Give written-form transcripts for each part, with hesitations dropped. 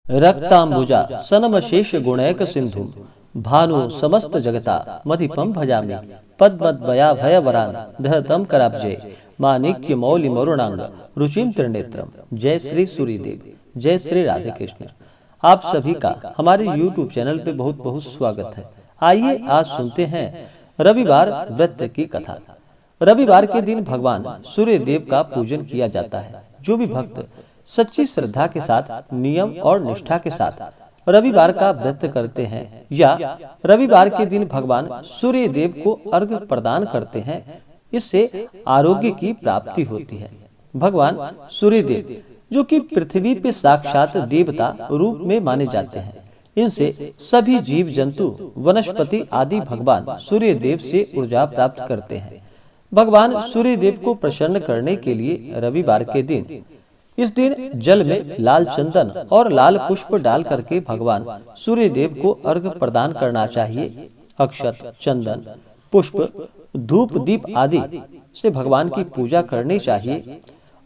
रक्तांबुजा सनमशेष गुणैक सिंधु भानु समस्त जगता मधिपम भजामि पद्मद्वया भयवरान दहतम कराब्जे माणिक्य मौलि मरुणांग रुचिम त्रिनेत्रम। जय श्री सूर्यदेव, जय श्री राधे कृष्ण। आप सभी का हमारे YouTube चैनल पे बहुत बहुत स्वागत है। आइए आज सुनते हैं रविवार व्रत की कथा। रविवार के दिन भगवान सूर्य देव का पूजन किया जाता है। जो भी भक्त सच्ची श्रद्धा के साथ नियम और निष्ठा के साथ रविवार का व्रत करते हैं या रविवार के दिन भगवान सूर्य देव को अर्घ्य प्रदान करते हैं, इससे आरोग्य की प्राप्ति होती है। भगवान सूर्य देव जो कि पृथ्वी पे साक्षात देवता रूप में माने जाते हैं, इनसे सभी जीव जंतु वनस्पति आदि भगवान सूर्य देव से ऊर्जा प्राप्त करते हैं। भगवान सूर्य देव को प्रसन्न करने के लिए रविवार के दिन इस दिन जल में लाल चंदन और लाल पुष्प डाल करके भगवान सूर्य देव को अर्घ्य प्रदान करना चाहिए। अक्षत, चंदन, पुष्प, धूप, दीप आदि से भगवान की पूजा करनी चाहिए।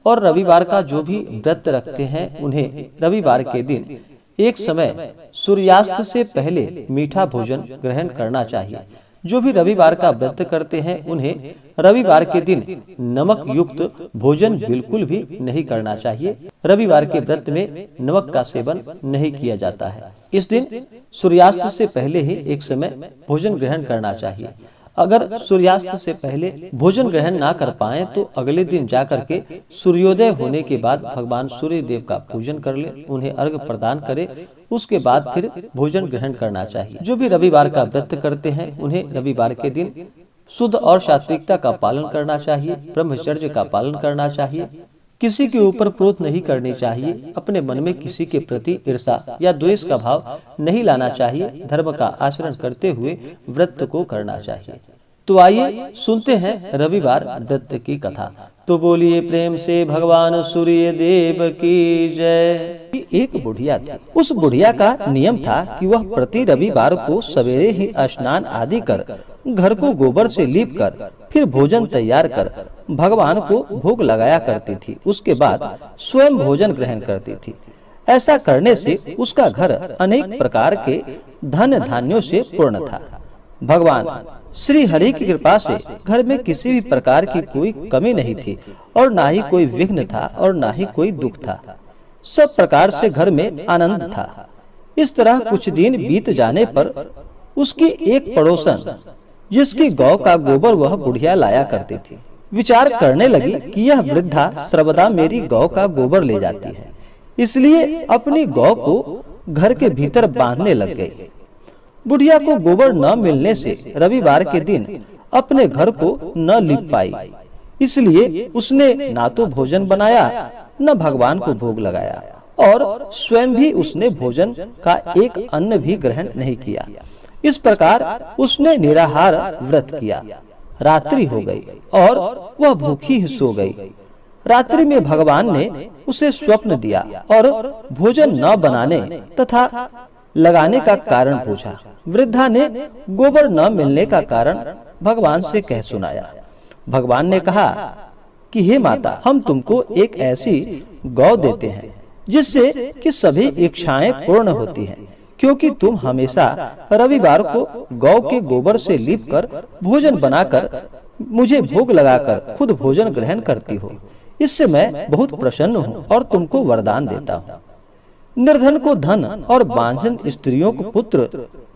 और रविवार का जो भी व्रत रखते हैं उन्हें रविवार के दिन एक समय सूर्यास्त से पहले मीठा भोजन ग्रहण करना चाहिए। जो भी रविवार का व्रत करते हैं उन्हें रविवार के दिन नमक युक्त भोजन बिल्कुल भी नहीं करना चाहिए। रविवार के व्रत में नमक का सेवन नहीं किया जाता है। इस दिन सूर्यास्त से पहले ही एक समय भोजन ग्रहण करना चाहिए। अगर सूर्यास्त से पहले भोजन ग्रहण ना कर पाए तो अगले दिन जाकर के सूर्योदय होने के बाद भगवान सूर्य देव का पूजन कर ले, उन्हें अर्घ्य प्रदान करे, उसके बाद फिर भोजन ग्रहण करना चाहिए। जो भी रविवार का व्रत करते हैं उन्हें रविवार के दिन शुद्ध और सात्विकता का पालन करना चाहिए, ब्रह्मचर्य का पालन करना चाहिए, किसी के ऊपर क्रोध नहीं करनी चाहिए, अपने मन में किसी के प्रति ईर्ष्या या द्वेष का भाव नहीं लाना चाहिए, धर्म का आचरण करते हुए व्रत को करना चाहिए। तो आइए सुनते हैं रविवार व्रत की कथा। तो बोलिए प्रेम से भगवान सूर्य देव की जय। एक बुढ़िया थी। उस बुढ़िया का नियम था कि वह प्रति रविवार को सवेरे ही स्नान आदि कर घर को गोबर से लीप कर फिर भोजन तैयार कर भगवान को भोग लगाया करती थी। उसके बाद स्वयं भोजन ग्रहण करती थी। ऐसा करने से उसका घर अनेक प्रकार के धन धान्यों से पूर्ण था। भगवान श्री हरि की कृपा से घर में किसी भी प्रकार की कोई कमी नहीं थी और ना ही कोई विघ्न था और ना ही कोई दुख था। सब प्रकार से घर में आनंद था। इस तरह कुछ दिन बीत जाने पर उसकी एक पड़ोसन जिसकी गौ का गोबर वह बुढ़िया लाया करती थी, विचार करने लगी कि यह वृद्धा सर्वदा मेरी गौ का गोबर ले जाती है, इसलिए अपनी गौ को घर के भीतर बांधने लग गई। बुढ़िया को गोबर न मिलने से रविवार के दिन अपने घर को न लीप पाई, इसलिए उसने ना तो भोजन बनाया न भगवान को भोग लगाया और स्वयं भी उसने भोजन का एक अन्न भी ग्रहण नहीं किया। इस प्रकार उसने निराहार व्रत किया। रात्रि हो गई और वह भूखी ही सो गई। रात्रि में भगवान ने उसे स्वप्न दिया और भोजन न बनाने तथा लगाने का कारण पूछा। वृद्धा ने गोबर न मिलने का कारण भगवान से कह सुनाया। भगवान ने कहा कि हे माता, हम तुमको एक ऐसी गौ देते हैं जिससे कि सभी इच्छाएं पूर्ण होती हैं, क्योंकि तुम हमेशा रविवार को गौ के गोबर से लीप कर भोजन बनाकर मुझे भोग लगाकर खुद भोजन ग्रहण करती हो। इससे मैं बहुत प्रसन्न हूँ और तुमको वरदान देता हूँ। निर्धन को धन और बांझन स्त्रियों को पुत्र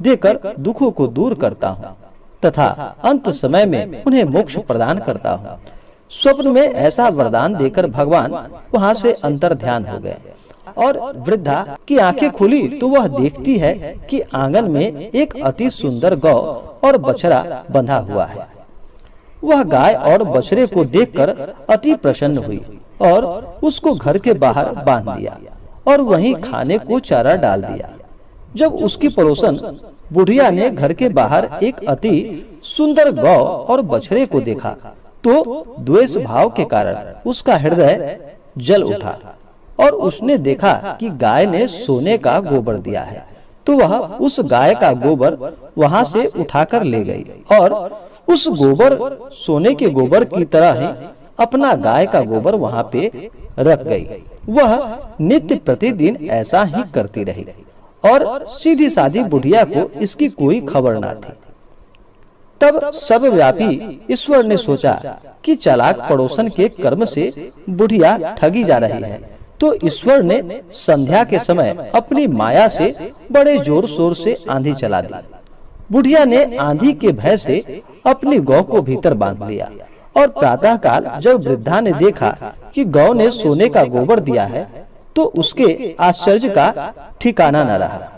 देकर दुखों को दूर करता हूँ तथा अंत समय में उन्हें मोक्ष प्रदान करता हूँ। स्वप्न में ऐसा वरदान देकर भगवान वहाँ से अंतर्ध्यान हो गए और वृद्धा की आंखें खुली तो वह देखती है कि आंगन में एक अति सुंदर गौ और बछड़ा बंधा हुआ है। वह गाय और बछड़े को देखकर अति प्रसन्न हुई और उसको घर के बाहर बांध दिया और वहीं खाने को चारा डाल दिया। जब उसकी पड़ोसन बुढ़िया ने घर के बाहर एक अति सुंदर गौ और बछड़े को देखा तो द्वेष भाव के कारण उसका हृदय जल उठा और उसने देखा कि गाय ने सोने का गोबर दिया है, तो वह उस गाय का गोबर वहां से उठाकर ले गई और उस गोबर सोने के गोबर की तरह ही अपना गाय का गोबर वहाँ पे रख गई। वह नित्य प्रतिदिन ऐसा ही करती रही और सीधी सादी बुढ़िया को इसकी कोई खबर ना थी। तब सर्वव्यापी ईश्वर ने सोचा कि चालाक पड़ोसन के कर्म से बुढ़िया ठगी जा रही है, तो ईश्वर ने संध्या के समय अपनी माया से बड़े जोर शोर से आंधी चला दी। बुढ़िया ने आंधी के भय से अपनी गौ को भीतर बांध लिया और प्रातः काल जब वृद्धा ने देखा कि गौ ने सोने का गोबर दिया है, तो उसके आश्चर्य का ठिकाना न रहा।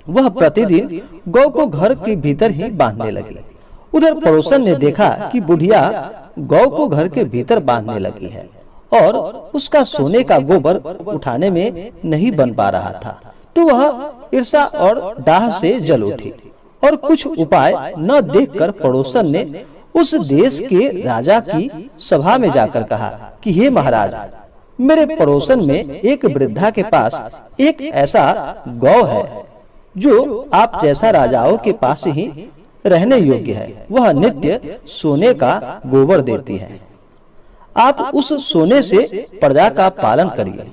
वह प्रतिदिन गौ को घर के भीतर ही बांधने लगी। उधर पड़ोसन ने देखा कि बुढ़िया गौ को घर के भीतर बांधने लगी है और उसका सोने का गोबर उठाने में नहीं बन पा रहा था, तो वह ईर्ष्या और डाह से जल उठी और कुछ उपाय न देखकर पड़ोसन ने उस देश के राजा की सभा में जाकर कहा कि हे महाराज, मेरे पड़ोसन में एक वृद्धा के पास एक ऐसा गौ है जो आप जैसा राजाओं के पास ही रहने योग्य है। वह नित्य सोने का गोबर देती है। आप उस सोने से प्रजा का पालन करिए।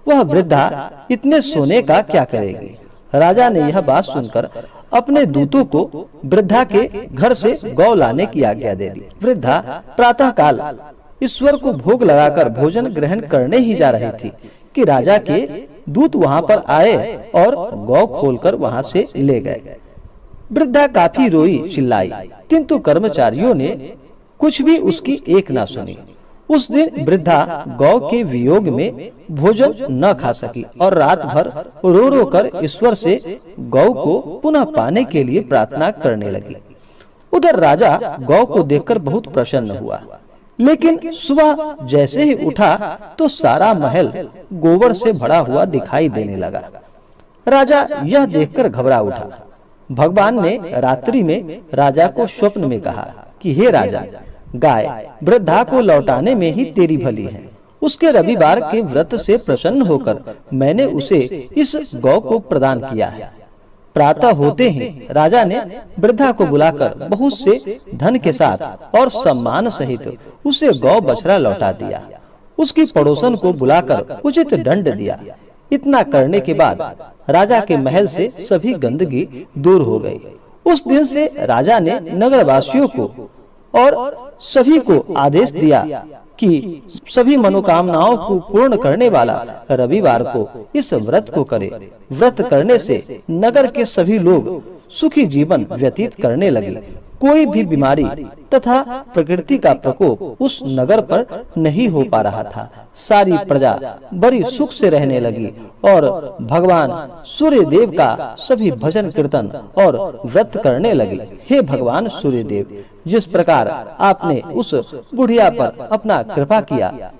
वह वृद्धा इतने सोने का क्या करेगी? राजा ने यह बात सुनकर अपने दूतों को वृद्धा के घर से गौ लाने की आज्ञा दे दी। वृद्धा प्रातः काल ईश्वर को भोग लगाकर भोजन ग्रहण करने ही जा रही थी कि राजा के दूत वहां पर आए और गौ खोलकर वहां से ले गए। वृद्धा काफी रोई चिल्लाई, किंतु कर्मचारियों ने कुछ भी उसकी एक ना सुनी। उस दिन वृद्धा गौ के वियोग में भोजन न खा सकी और रात भर रो रो कर ईश्वर से गौ को पुनः पाने के लिए प्रार्थना करने लगी। उधर राजा गौ को देखकर बहुत प्रसन्न हुआ, लेकिन सुबह जैसे ही उठा तो सारा महल गोबर से भरा हुआ दिखाई देने लगा। राजा यह देखकर घबरा उठा। भगवान ने रात्रि में राजा को स्वप्न में कहा कि हे राजा, गाय वृद्धा को लौटाने में ही तेरी भली है। उसके रविवार के व्रत से प्रसन्न होकर मैंने उसे इस गौ को प्रदान किया है। प्रातः होते ही राजा ने वृद्धा को बुलाकर बहुत से धन के साथ और सम्मान सहित उसे गौ बछड़ा लौटा दिया। उसकी पड़ोसन को बुलाकर उचित दंड दिया। इतना करने के बाद राजा के महल से सभी गंदगी दूर हो गई। उस दिन से राजा ने नगरवासियों को और सभी को आदेश दिया कि सभी मनोकामनाओं को पूर्ण करने वाला रविवार को इस व्रत को करे। व्रत करने से नगर के सभी लोग सुखी जीवन व्यतीत करने लगे। कोई भी बीमारी तथा प्रकृति का प्रकोप उस नगर पर नहीं हो पा रहा था। सारी प्रजा बड़ी सुख से रहने लगी और भगवान सूर्य देव का सभी भजन कीर्तन और व्रत करने लगे। हे भगवान सूर्य देव, जिस प्रकार आपने उस बुढ़िया पर अपना कृपा किया,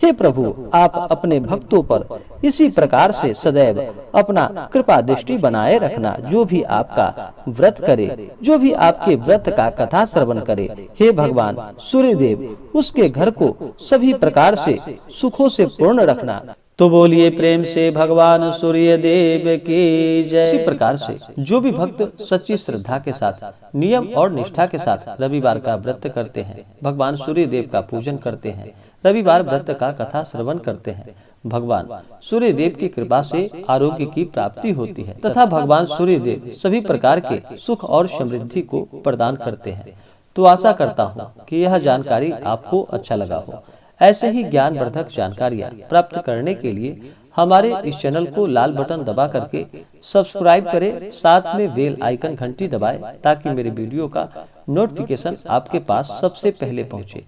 हे प्रभु, आप अपने भक्तों पर इसी प्रकार से सदैव अपना कृपा दृष्टि बनाए रखना। जो भी आपका व्रत करे, जो भी आपके व्रत का कथा श्रवण करे, हे भगवान सूर्य देव, उसके घर को सभी प्रकार से सुखों से पूर्ण रखना। तो बोलिए प्रेम से भगवान सूर्य देव की जय। इसी प्रकार से जो भी भक्त सच्ची श्रद्धा के साथ, नियम और निष्ठा के साथ रविवार का व्रत करते हैं, भगवान सूर्य देव का पूजन करते हैं, रविवार व्रत का कथा श्रवण करते हैं, भगवान सूर्य देव की कृपा से आरोग्य की प्राप्ति होती है तथा भगवान सूर्य देव सभी प्रकार के सुख और समृद्धि को प्रदान करते हैं। तो आशा करता हूँ कि यह जानकारी आपको अच्छा लगा हो। ऐसे ही ज्ञानवर्धक जानकारियाँ प्राप्त करने के लिए हमारे इस चैनल को लाल बटन दबा करके सब्सक्राइब करें, साथ में बेल आइकन घंटी दबाएं ताकि मेरे वीडियो का नोटिफिकेशन आपके पास सबसे पहले पहुंचे।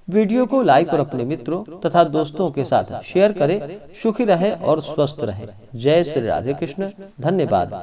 वीडियो को लाइक और अपने मित्रों तथा दोस्तों के साथ शेयर करें। सुखी रहे और स्वस्थ रहे। जय श्री राधे कृष्ण। धन्यवाद।